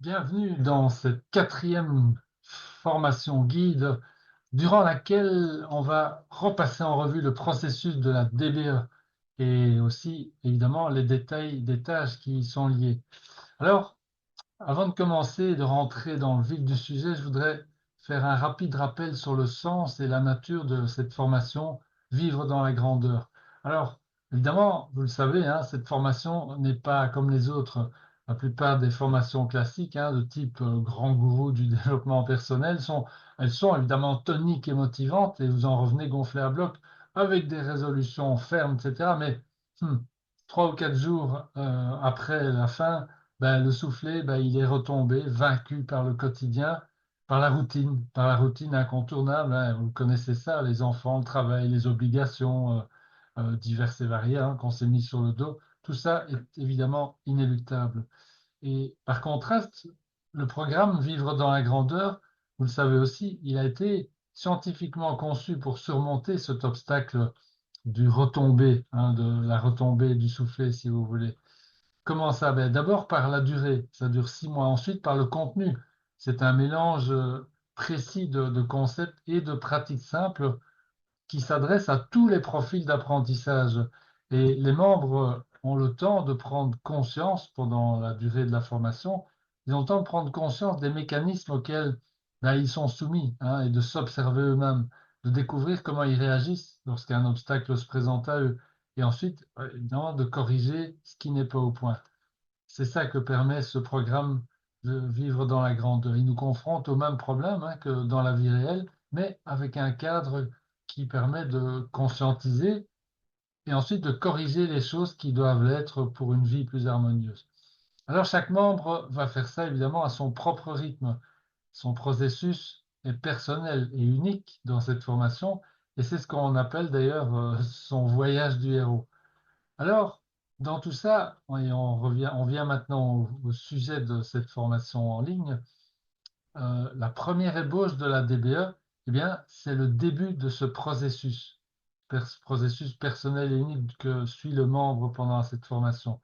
Bienvenue dans cette quatrième formation guide durant laquelle on va repasser en revue le processus de la DBE et aussi évidemment les détails des tâches qui y sont liées. Alors, avant de commencer et de rentrer dans le vif du sujet, je voudrais faire un rapide rappel sur le sens et la nature de cette formation Vivre dans la grandeur. Alors, évidemment, vous le savez, hein, cette formation n'est pas comme les autres. La plupart des formations classiques, hein, de type grand gourou du développement personnel, elles sont évidemment toniques et motivantes et vous en revenez gonflé à bloc avec des résolutions fermes, etc. Mais 3 ou 4 jours après la fin, ben, le soufflet, ben, il est retombé, vaincu par le quotidien, par la routine incontournable, hein. Vous connaissez ça, les enfants, le travail, les obligations diverses et variées, hein, qu'on s'est mis sur le dos. Tout ça est évidemment inéluctable. Et par contraste, le programme Vivre dans la grandeur, vous le savez aussi, il a été scientifiquement conçu pour surmonter cet obstacle du retombé, hein, de la retombée du soufflet, si vous voulez. Comment ça? Ben, d'abord par la durée, ça dure 6 mois. Ensuite par le contenu, c'est un mélange précis de concepts et de pratiques simples qui s'adresse à tous les profils d'apprentissage. Et les membres ont le temps de prendre conscience pendant la durée de la formation, ils ont le temps de prendre conscience des mécanismes auxquels ben, ils sont soumis, hein, et de s'observer eux-mêmes, de découvrir comment ils réagissent lorsqu'un obstacle se présente à eux, et ensuite, évidemment, de corriger ce qui n'est pas au point. C'est ça que permet ce programme de vivre dans la grandeur. Il nous confronte au même problème, hein, que dans la vie réelle, mais avec un cadre qui permet de conscientiser et ensuite de corriger les choses qui doivent l'être pour une vie plus harmonieuse. Alors chaque membre va faire ça évidemment à son propre rythme. Son processus est personnel et unique dans cette formation et c'est ce qu'on appelle d'ailleurs son voyage du héros. Alors, dans tout ça, et on vient maintenant au sujet de cette formation en ligne. La première ébauche de la DBE, eh bien, c'est le début de ce processus personnel et unique que suit le membre pendant cette formation.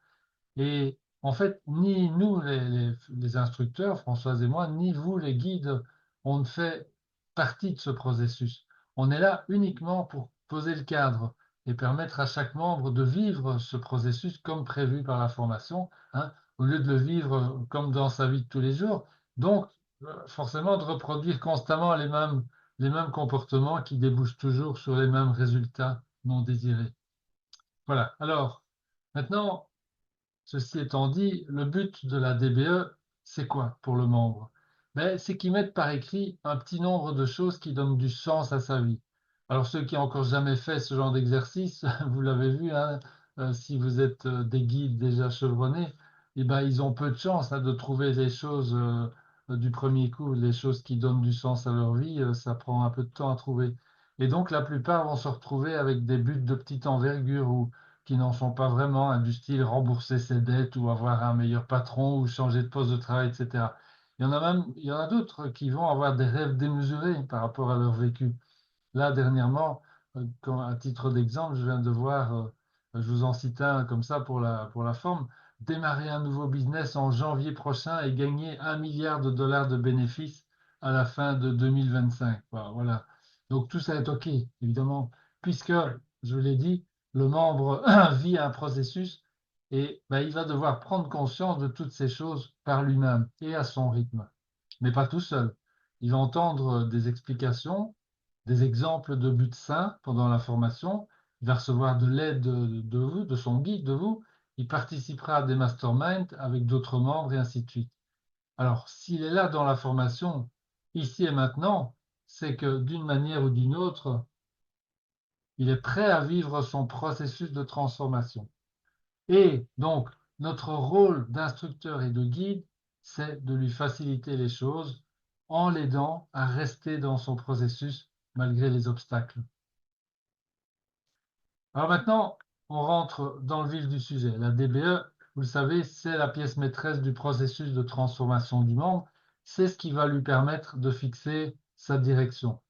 Et en fait, ni nous, les instructeurs, Françoise et moi, ni vous, les guides, on ne fait partie de ce processus. On est là uniquement pour poser le cadre et permettre à chaque membre de vivre ce processus comme prévu par la formation, hein, au lieu de le vivre comme dans sa vie de tous les jours. Donc, forcément, de reproduire constamment les mêmes comportements qui débouchent toujours sur les mêmes résultats non désirés. Voilà. Alors, maintenant, ceci étant dit, le but de la DBE, c'est quoi pour le membre? Ben, c'est qu'il mette par écrit un petit nombre de choses qui donnent du sens à sa vie. Alors ceux qui n'ont encore jamais fait ce genre d'exercice, vous l'avez vu, hein, si vous êtes des guides déjà chevronnés, eh ben, ils ont peu de chance, hein, de trouver les choses du premier coup, les choses qui donnent du sens à leur vie, ça prend un peu de temps à trouver. Et donc la plupart vont se retrouver avec des buts de petite envergure ou qui n'en sont pas vraiment, hein, du style rembourser ses dettes ou avoir un meilleur patron ou changer de poste de travail, etc. Il y en a d'autres qui vont avoir des rêves démesurés par rapport à leur vécu. Là, dernièrement, à titre d'exemple, je viens de voir, je vous en cite un comme ça pour la forme, démarrer un nouveau business en janvier prochain et gagner 1 milliard de dollars de bénéfices à la fin de 2025. Voilà. Donc tout ça est OK, évidemment, puisque, je l'ai dit, le membre vit un processus et ben, il va devoir prendre conscience de toutes ces choses par lui-même et à son rythme, mais pas tout seul. Il va entendre des explications, des exemples de buts sains pendant la formation. Il va recevoir de l'aide de vous, de son guide, de vous. Il participera à des masterminds avec d'autres membres et ainsi de suite. Alors, s'il est là dans la formation, ici et maintenant, c'est que d'une manière ou d'une autre, il est prêt à vivre son processus de transformation. Et donc, notre rôle d'instructeur et de guide, c'est de lui faciliter les choses en l'aidant à rester dans son processus malgré les obstacles. Alors maintenant, on rentre dans le vif du sujet. La DBE, vous le savez, c'est la pièce maîtresse du processus de transformation du membre. C'est ce qui va lui permettre de fixer sa direction.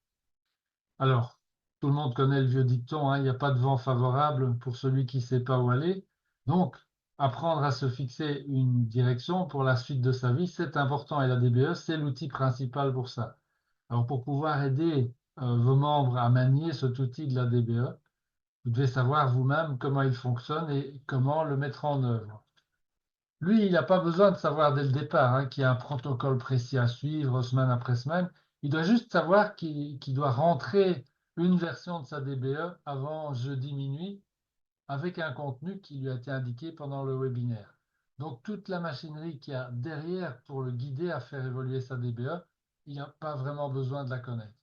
Alors, tout le monde connaît le vieux dicton, hein, il n'y a pas de vent favorable pour celui qui ne sait pas où aller. Donc, apprendre à se fixer une direction pour la suite de sa vie, c'est important et la DBE, c'est l'outil principal pour ça. Alors, pour pouvoir aider vos membres à manier cet outil de la DBE, vous devez savoir vous-même comment il fonctionne et comment le mettre en œuvre. Lui, il n'a pas besoin de savoir dès le départ qu'il y a un protocole précis à suivre semaine après semaine. Il doit juste savoir qu'il doit rentrer une version de sa DBE avant jeudi minuit avec un contenu qui lui a été indiqué pendant le webinaire. Donc, toute la machinerie qu'il y a derrière pour le guider à faire évoluer sa DBE, il n'a pas vraiment besoin de la connaître.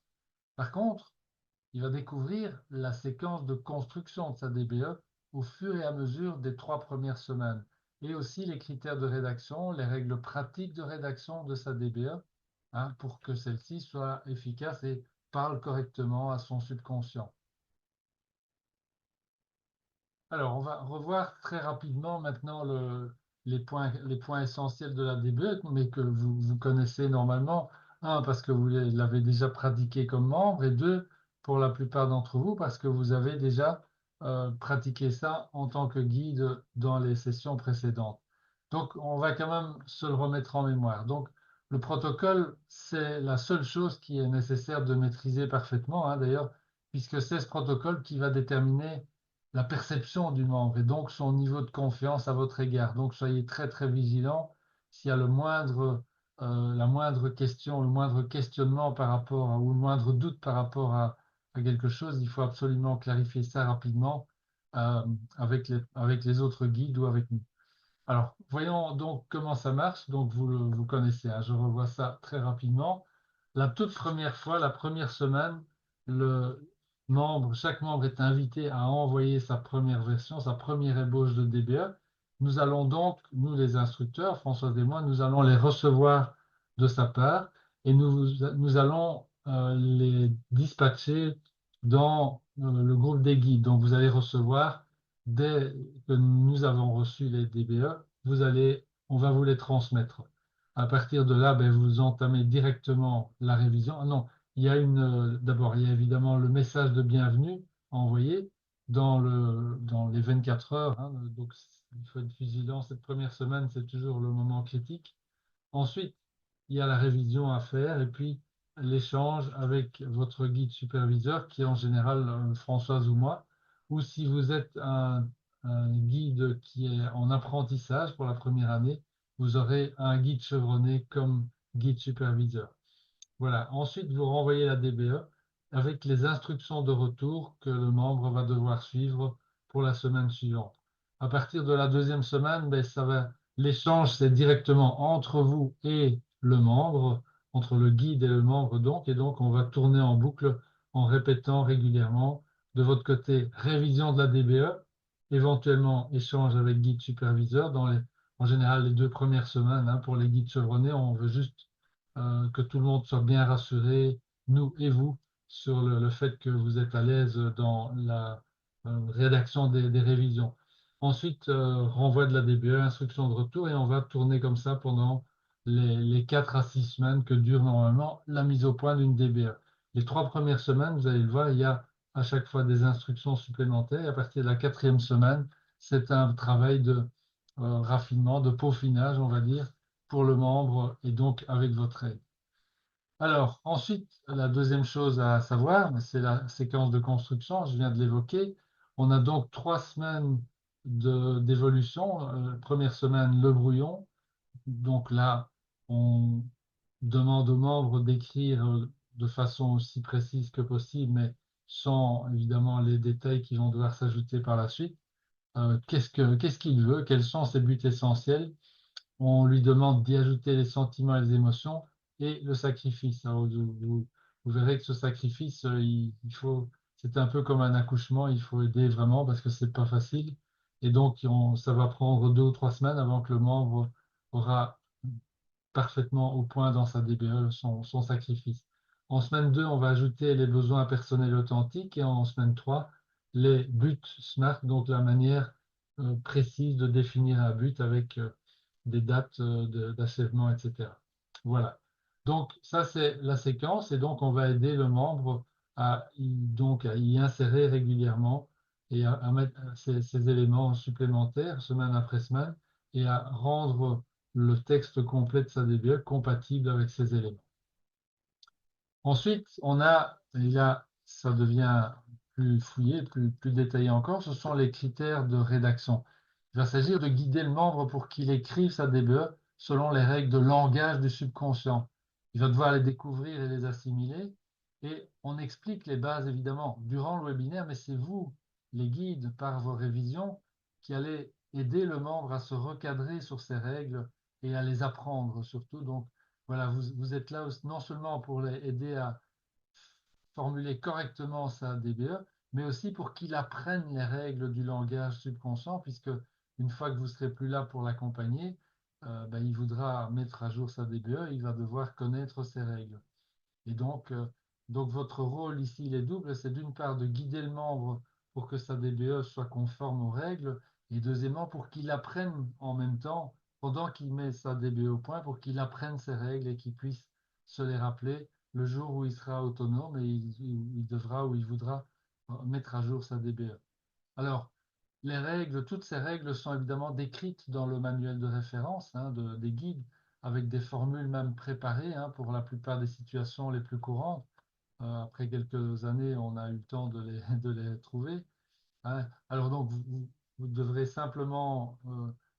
Par contre, il va découvrir la séquence de construction de sa DBE au fur et à mesure des 3 premières semaines, et aussi les critères de rédaction, les règles pratiques de rédaction de sa DBE, pour que celle-ci soit efficace et parle correctement à son subconscient. Alors, on va revoir très rapidement maintenant les points essentiels de la DBE, mais que vous connaissez normalement. Un, parce que vous l'avez déjà pratiqué comme membre, et deux, pour la plupart d'entre vous, parce que vous avez déjà pratiqué ça en tant que guide dans les sessions précédentes. Donc, on va quand même se le remettre en mémoire. Donc, le protocole, c'est la seule chose qui est nécessaire de maîtriser parfaitement, d'ailleurs, puisque c'est ce protocole qui va déterminer la perception du membre et donc son niveau de confiance à votre égard. Donc soyez très très vigilant s'il y a la moindre question, le moindre questionnement par rapport ou le moindre doute par rapport à quelque chose, il faut absolument clarifier ça rapidement euh, avec les autres guides ou avec nous. Alors, voyons donc comment ça marche. Donc, vous connaissez, je revois ça très rapidement. La toute première fois, la première semaine, chaque membre est invité à envoyer sa première version, sa première ébauche de DBE. Nous allons donc, nous les instructeurs, François et moi, nous allons les recevoir de sa part et nous allons les dispatcher dans le groupe des guides. Donc, vous allez recevoir dès que nous avons reçu les DBE, on va vous les transmettre. À partir de là, vous entamez directement la révision. Ah non, d'abord, il y a évidemment le message de bienvenue à envoyer dans les 24 heures. Donc, il faut être vigilant. Cette première semaine, c'est toujours le moment critique. Ensuite, il y a la révision à faire et puis l'échange avec votre guide superviseur, qui est en général Françoise ou moi, ou si vous êtes un guide qui est en apprentissage pour la première année, vous aurez un guide chevronné comme guide superviseur. Voilà. Ensuite, vous renvoyez la DBE avec les instructions de retour que le membre va devoir suivre pour la semaine suivante. À partir de la deuxième semaine, l'échange, c'est directement entre vous et le membre, entre le guide et le membre donc, et donc on va tourner en boucle en répétant régulièrement de votre côté révision de la DBE, éventuellement échange avec guide superviseur en général les 2 premières semaines. Pour les guides chevronnés, on veut juste que tout le monde soit bien rassuré, nous et vous, sur le fait que vous êtes à l'aise dans la rédaction des révisions. Ensuite, renvoi de la DBE, instruction de retour, et on va tourner comme ça pendant les 4 à 6 semaines que dure normalement la mise au point d'une DBE. Les 3 premières semaines, vous allez le voir, il y a à chaque fois des instructions supplémentaires. Et à partir de la 4e semaine, c'est un travail de raffinement, de peaufinage, on va dire, pour le membre et donc avec votre aide. Alors, ensuite, la deuxième chose à savoir, c'est la séquence de construction, je viens de l'évoquer. On a donc 3 semaines d'évolution. Première semaine, le brouillon. Donc là, on demande aux membres d'écrire de façon aussi précise que possible, mais sans évidemment les détails qui vont devoir s'ajouter par la suite. Qu'est-ce qu'il veut? Quels sont ses buts essentiels? On lui demande d'y ajouter les sentiments et les émotions et le sacrifice. Alors, vous verrez que ce sacrifice, c'est un peu comme un accouchement, il faut aider vraiment parce que c'est pas facile. Et donc, ça va prendre 2 ou 3 semaines avant que le membre aura parfaitement au point dans sa DBE son sacrifice. En semaine 2, on va ajouter les besoins personnels authentiques et en semaine 3, les buts SMART, donc la manière précise de définir un but avec des dates d'achèvement, etc. Voilà. Donc, ça, c'est la séquence et donc on va aider le membre à y insérer régulièrement et à mettre ces éléments supplémentaires semaine après semaine et à rendre le texte complet de sa DBE compatible avec ces éléments. Ensuite, on a, et là, ça devient plus fouillé, plus détaillé encore, ce sont les critères de rédaction. Il va s'agir de guider le membre pour qu'il écrive sa DBE selon les règles de langage du subconscient. Il va devoir les découvrir et les assimiler. Et on explique les bases, évidemment, durant le webinaire, mais c'est vous, les guides, par vos révisions, qui allez aider le membre à se recadrer sur ces règles et à les apprendre surtout. Donc, voilà, vous êtes là non seulement pour les aider à formuler correctement sa DBE, mais aussi pour qu'il apprenne les règles du langage subconscient, puisque une fois que vous ne serez plus là pour l'accompagner, ben, il voudra mettre à jour sa DBE, il va devoir connaître ces règles. Et donc votre rôle ici, il est double, c'est d'une part de guider le membre pour que sa DBE soit conforme aux règles, et deuxièmement pour qu'il apprenne en même temps, pendant qu'il met sa DBE au point, pour qu'il apprenne ces règles et qu'il puisse se les rappeler le jour où il sera autonome et il devra ou il voudra mettre à jour sa DBE. Alors, les règles, toutes ces règles sont évidemment décrites dans le manuel de référence des guides, avec des formules même préparées pour la plupart des situations les plus courantes. Après quelques années, on a eu le temps de les trouver. Alors donc, vous devrez simplement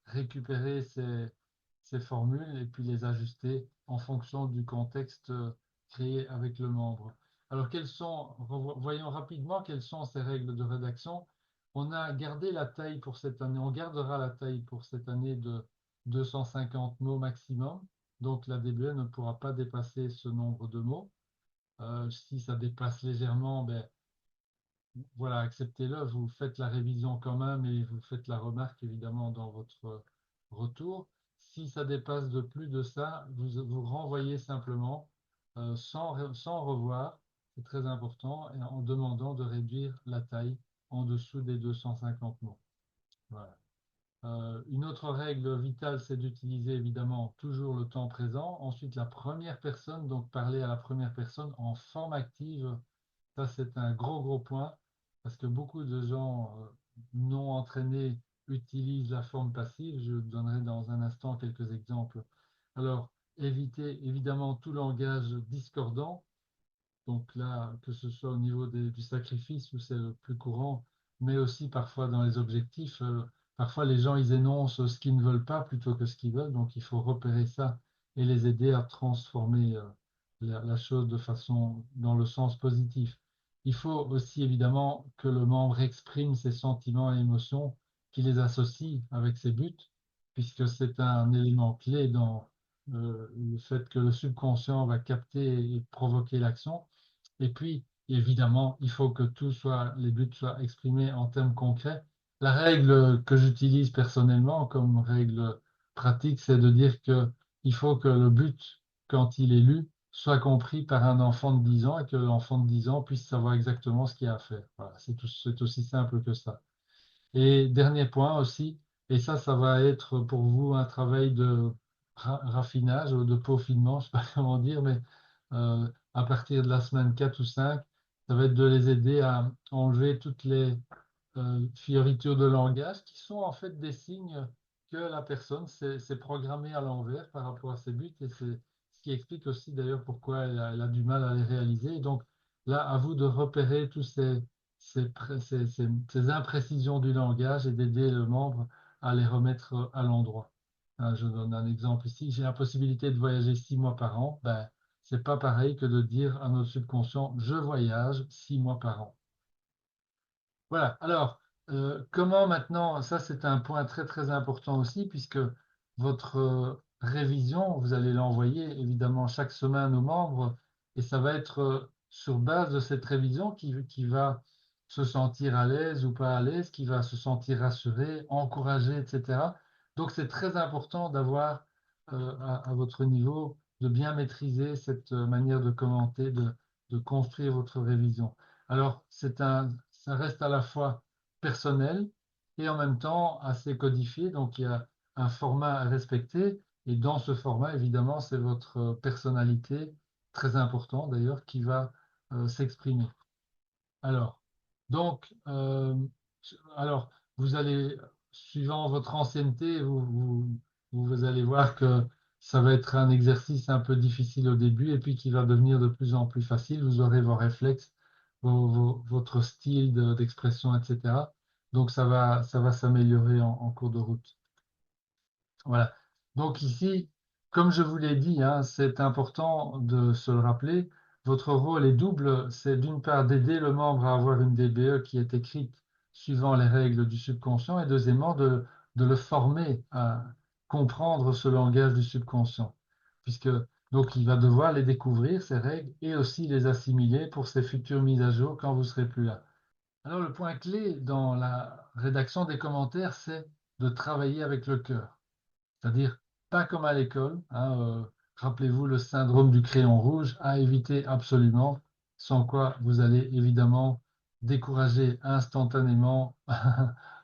récupérer ces formules et puis les ajuster en fonction du contexte créé avec le membre. Alors, voyons rapidement quelles sont ces règles de rédaction. On a gardé la taille pour cette année, on gardera la taille pour cette année de 250 mots maximum. Donc, la DBE ne pourra pas dépasser ce nombre de mots. Si ça dépasse légèrement, ben, voilà, acceptez-le, vous faites la révision quand même et vous faites la remarque évidemment dans votre retour. Si ça dépasse de plus de ça, vous renvoyez simplement sans revoir, c'est très important, et en demandant de réduire la taille en dessous des 250 mots. Voilà. Une autre règle vitale, c'est d'utiliser évidemment toujours le temps présent. Ensuite, la première personne, donc parler à la première personne en forme active. Ça, c'est un gros point parce que beaucoup de gens non entraînés utilisent la forme passive. Je donnerai dans un instant quelques exemples. Alors, évitez évidemment tout langage discordant. Donc là, que ce soit au niveau du sacrifice où c'est le plus courant, mais aussi parfois dans les objectifs. Parfois, les gens, ils énoncent ce qu'ils ne veulent pas plutôt que ce qu'ils veulent. Donc, il faut repérer ça et les aider à transformer la chose dans le sens positif. Il faut aussi évidemment que le membre exprime ses sentiments et émotions, qu'il les associe avec ses buts, puisque c'est un élément clé dans le fait que le subconscient va capter et provoquer l'action. Et puis, évidemment, il faut que les buts soient exprimés en termes concrets. La règle que j'utilise personnellement comme règle pratique, c'est de dire qu'il faut que le but, quand il est lu, soit compris par un enfant de 10 ans et que l'enfant de 10 ans puisse savoir exactement ce qu'il y a à faire. Voilà, c'est aussi simple que ça. Et dernier point aussi, et ça va être pour vous un travail de raffinage ou de peaufinement, je ne sais pas comment dire, mais à partir de la semaine 4 ou 5, ça va être de les aider à enlever toutes les fioritures de langage qui sont en fait des signes que la personne s'est programmée à l'envers par rapport à ses buts et c'est ce qui explique aussi d'ailleurs pourquoi elle a du mal à les réaliser. Et donc là, à vous de repérer tous ces imprécisions du langage et d'aider le membre à les remettre à l'endroit. Je donne un exemple ici. J'ai la possibilité de voyager 6 mois par an. Ben, c'est pas pareil que de dire à notre subconscient, je voyage 6 mois par an. Voilà. Alors, comment maintenant, ça c'est un point très important aussi, puisque votre révision, vous allez l'envoyer évidemment chaque semaine aux membres, et ça va être sur base de cette révision qui va se sentir à l'aise ou pas à l'aise, qui va se sentir rassuré, encouragé, etc. Donc c'est très important d'avoir à votre niveau, de bien maîtriser cette manière de commenter, de construire votre révision. Alors, ça reste à la fois personnel et en même temps assez codifié. Donc, il y a un format à respecter. Et dans ce format, évidemment, c'est votre personnalité, très important d'ailleurs, qui va s'exprimer. Alors, donc, alors, vous allez, suivant votre ancienneté, vous allez voir que ça va être un exercice un peu difficile au début et puis qui va devenir de plus en plus facile. Vous aurez vos réflexes, votre style d'expression, etc. Donc, ça va s'améliorer en cours de route. Voilà. Donc ici, comme je vous l'ai dit, hein, c'est important de se le rappeler, votre rôle est double. C'est d'une part d'aider le membre à avoir une DBE qui est écrite suivant les règles du subconscient et deuxièmement de le former à comprendre ce langage du subconscient. Puisque donc il va devoir les découvrir, ces règles, et aussi les assimiler pour ses futures mises à jour quand vous serez plus là. Alors le point clé dans la rédaction des commentaires, c'est de travailler avec le cœur. C'est-à-dire pas comme à l'école, hein, rappelez-vous le syndrome du crayon rouge à éviter absolument, sans quoi vous allez évidemment décourager instantanément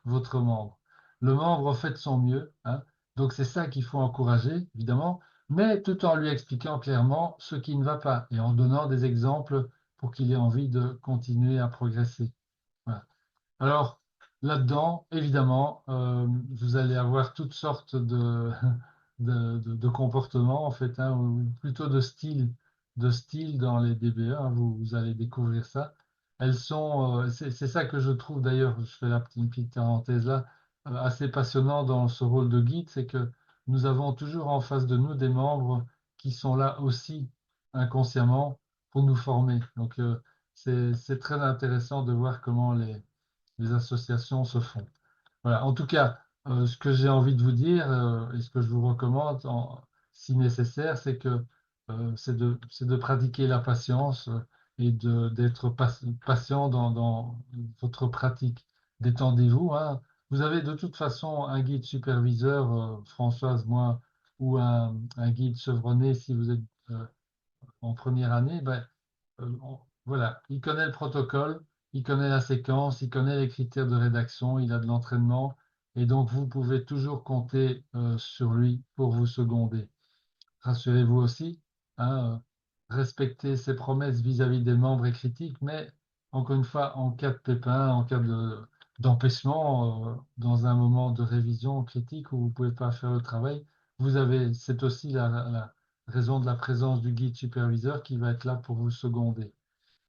votre membre. Le membre fait de son mieux, hein, donc c'est ça qu'il faut encourager, évidemment, mais tout en lui expliquant clairement ce qui ne va pas et en donnant des exemples pour qu'il ait envie de continuer à progresser. Voilà. Alors, là-dedans, évidemment, vous allez avoir toutes sortes de comportements, en fait, hein, ou plutôt de style dans les DBE, hein, vous allez découvrir ça. Elles sont, c'est ça que je trouve d'ailleurs, je fais la petite parenthèse là, assez passionnant dans ce rôle de guide, c'est que nous avons toujours en face de nous des membres qui sont là aussi inconsciemment pour nous former. Donc, c'est très intéressant de voir comment les associations se font. Voilà. En tout cas, ce que j'ai envie de vous dire et ce que je vous recommande, si nécessaire, c'est que c'est de pratiquer la patience et d'être patient dans votre pratique. Détendez-vous, hein. Vous avez de toute façon un guide superviseur, Françoise, moi, ou un guide chevronné si vous êtes en première année. Ben, voilà, il connaît le protocole, il connaît la séquence, il connaît les critères de rédaction, il a de l'entraînement, et donc vous pouvez toujours compter sur lui pour vous seconder. Rassurez-vous aussi, hein, respectez ses promesses vis-à-vis des membres et critiques, mais encore une fois, en cas de pépin, en cas d'empêchement, dans un moment de révision critique où vous ne pouvez pas faire le travail, c'est aussi la raison de la présence du guide superviseur qui va être là pour vous seconder.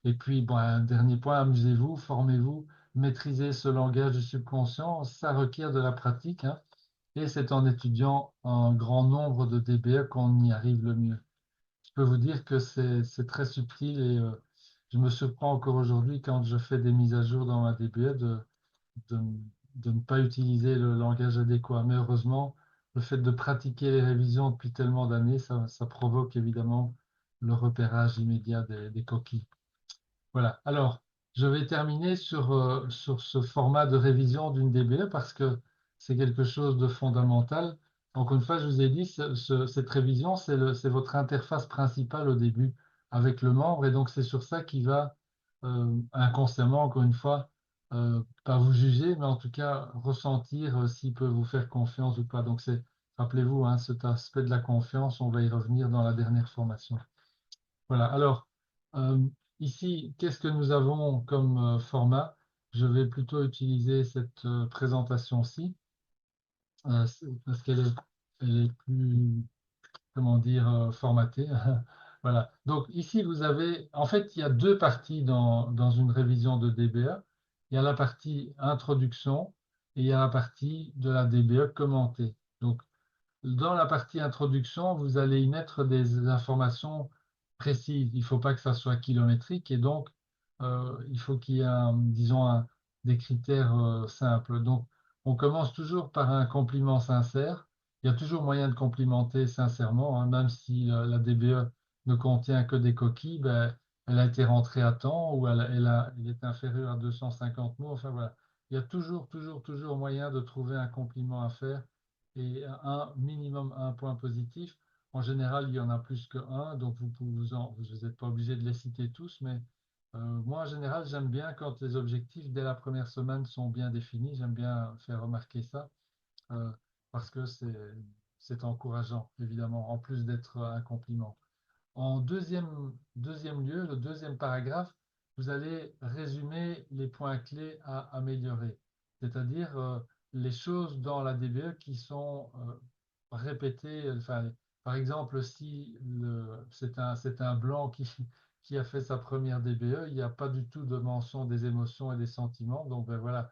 Et puis, bon, un dernier point, amusez-vous, formez-vous, maîtrisez ce langage du subconscient. Ça requiert de la pratique, hein, et c'est en étudiant un grand nombre de DBE qu'on y arrive le mieux. Je peux vous dire que c'est très subtil et je me surprends encore aujourd'hui quand je fais des mises à jour dans ma DBE de, de ne pas utiliser le langage adéquat. Mais heureusement, le fait de pratiquer les révisions depuis tellement d'années, ça provoque évidemment le repérage immédiat des coquilles. Voilà. Alors, je vais terminer sur ce format de révision d'une DBE parce que c'est quelque chose de fondamental. Encore une fois, je vous ai dit, cette révision, c'est votre interface principale au début avec le membre et donc c'est sur ça qu'il va inconsciemment, encore une fois, pas vous juger, mais en tout cas ressentir s'il peut vous faire confiance ou pas. Donc, rappelez-vous, hein, cet aspect de la confiance, on va y revenir dans la dernière formation. Voilà, alors euh, ici, qu'est-ce que nous avons comme format? Je vais plutôt utiliser cette présentation-ci parce elle est plus, comment dire, formatée. Voilà, donc ici, vous avez, en fait, il y a deux parties dans une révision de DBA. Il y a la partie introduction et il y a la partie de la DBA commentée. Donc, dans la partie introduction, vous allez y mettre des informations précises. Il ne faut pas que ça soit kilométrique et donc il faut qu'il y ait, disons, des critères simples. Donc, on commence toujours par un compliment sincère. Il y a toujours moyen de complimenter sincèrement, hein, même si la DBE ne contient que des coquilles, ben, elle a été rentrée à temps ou elle est inférieure à 250 mots. Enfin voilà, il y a toujours moyen de trouver un compliment à faire et un minimum un point positif. En général, il y en a plus que un, donc vous n'êtes pas obligé de les citer tous, mais moi, en général, j'aime bien quand les objectifs dès la première semaine sont bien définis. J'aime bien faire remarquer ça euh, parce que c'est encourageant, évidemment, en plus d'être un compliment. En deuxième lieu, le deuxième paragraphe, vous allez résumer les points clés à améliorer. c'est-à-dire les choses dans la DBE qui sont répétées. Enfin, par exemple, si c'est un blanc qui a fait sa première DBE, il n'y a pas du tout de mention des émotions et des sentiments. Donc ben voilà,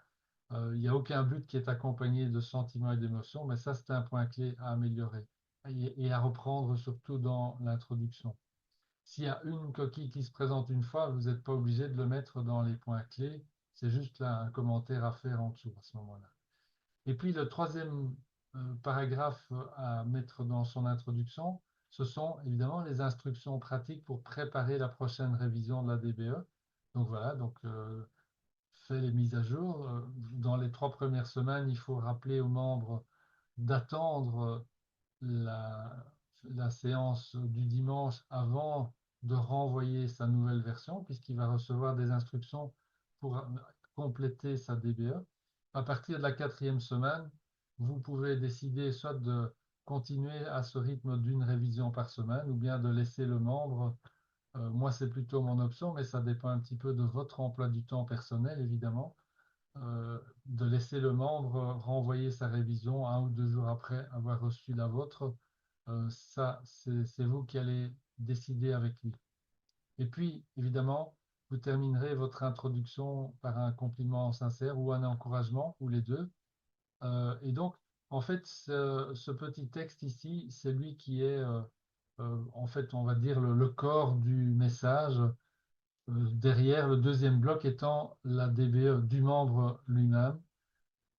il n'y a aucun but qui est accompagné de sentiments et d'émotions, mais ça, c'est un point clé à améliorer et à reprendre surtout dans l'introduction. S'il y a une coquille qui se présente une fois, vous n'êtes pas obligé de le mettre dans les points clés. C'est juste là un commentaire à faire en dessous à ce moment-là. Et puis le troisième paragraphe à mettre dans son introduction, ce sont évidemment les instructions pratiques pour préparer la prochaine révision de la DBE. Donc voilà, donc fait les mises à jour. Dans les 3 premières semaines, il faut rappeler aux membres d'attendre la, la séance du dimanche avant de renvoyer sa nouvelle version, puisqu'il va recevoir des instructions pour compléter sa DBE. À partir de la 4e semaine, vous pouvez décider soit de continuer à ce rythme d'une révision par semaine, ou bien de laisser le membre. Moi, c'est plutôt mon option, mais ça dépend un petit peu de votre emploi du temps personnel, évidemment, de laisser le membre renvoyer sa révision 1 ou 2 jours après avoir reçu la vôtre. Ça, c'est vous qui allez décider avec lui. Et puis, évidemment, vous terminerez votre introduction par un compliment sincère ou un encouragement, ou les deux. Et donc, en fait, ce petit texte ici, c'est lui qui est, en fait, on va dire, le corps du message. Derrière, le deuxième bloc étant la DBE du membre lui-même,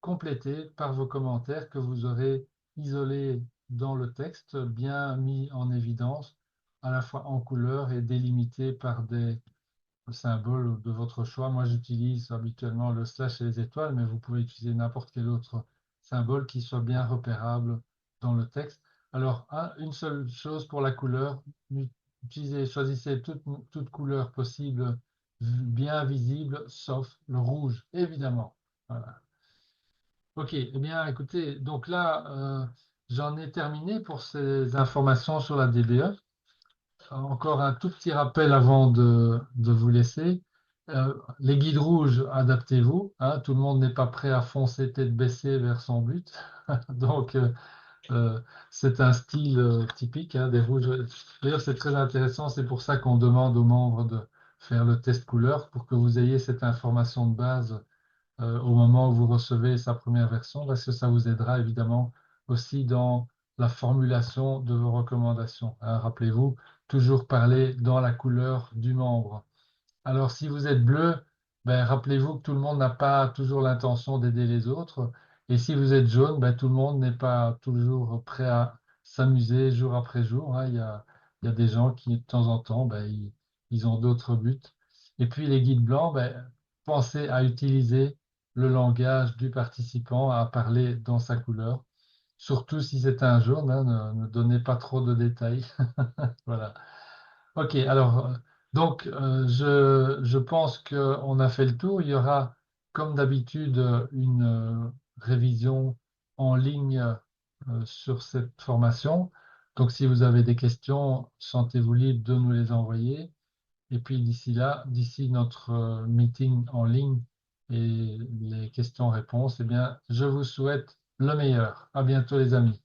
complété par vos commentaires que vous aurez isolés dans le texte, bien mis en évidence, à la fois en couleur et délimités par des symboles de votre choix. Moi, j'utilise habituellement le slash et les étoiles, mais vous pouvez utiliser n'importe quel autre symbole qui soit bien repérable dans le texte. Alors, une seule chose pour la couleur, choisissez toute couleur possible, bien visible, sauf le rouge, évidemment. Voilà. Ok, eh bien, écoutez, donc là, j'en ai terminé pour ces informations sur la DBE. Encore un tout petit rappel avant de vous laisser. Les guides rouges, adaptez-vous, hein, tout le monde n'est pas prêt à foncer tête baissée vers son but. Donc, euh, c'est un style typique, hein, des rouges. D'ailleurs, c'est très intéressant. C'est pour ça qu'on demande aux membres de faire le test couleur pour que vous ayez cette information de base au moment où vous recevez sa première version, parce que ça vous aidera évidemment aussi dans la formulation de vos recommandations, hein. Rappelez-vous, toujours parler dans la couleur du membre. Alors, si vous êtes bleu, ben, rappelez-vous que tout le monde n'a pas toujours l'intention d'aider les autres. Et si vous êtes jaune, ben, tout le monde n'est pas toujours prêt à s'amuser jour après jour, hein. Il y a des gens qui, de temps en temps, ben, ils ont d'autres buts. Et puis, les guides blancs, ben, pensez à utiliser le langage du participant, à parler dans sa couleur. Surtout si c'est un jaune, hein, ne donnez pas trop de détails. Voilà. Ok, alors, donc, je pense qu'on a fait le tour. Il y aura, comme d'habitude, une révision en ligne sur cette formation. Donc, si vous avez des questions, sentez-vous libre de nous les envoyer. Et puis, d'ici là, d'ici notre meeting en ligne et les questions-réponses, eh bien, je vous souhaite le meilleur. À bientôt, les amis.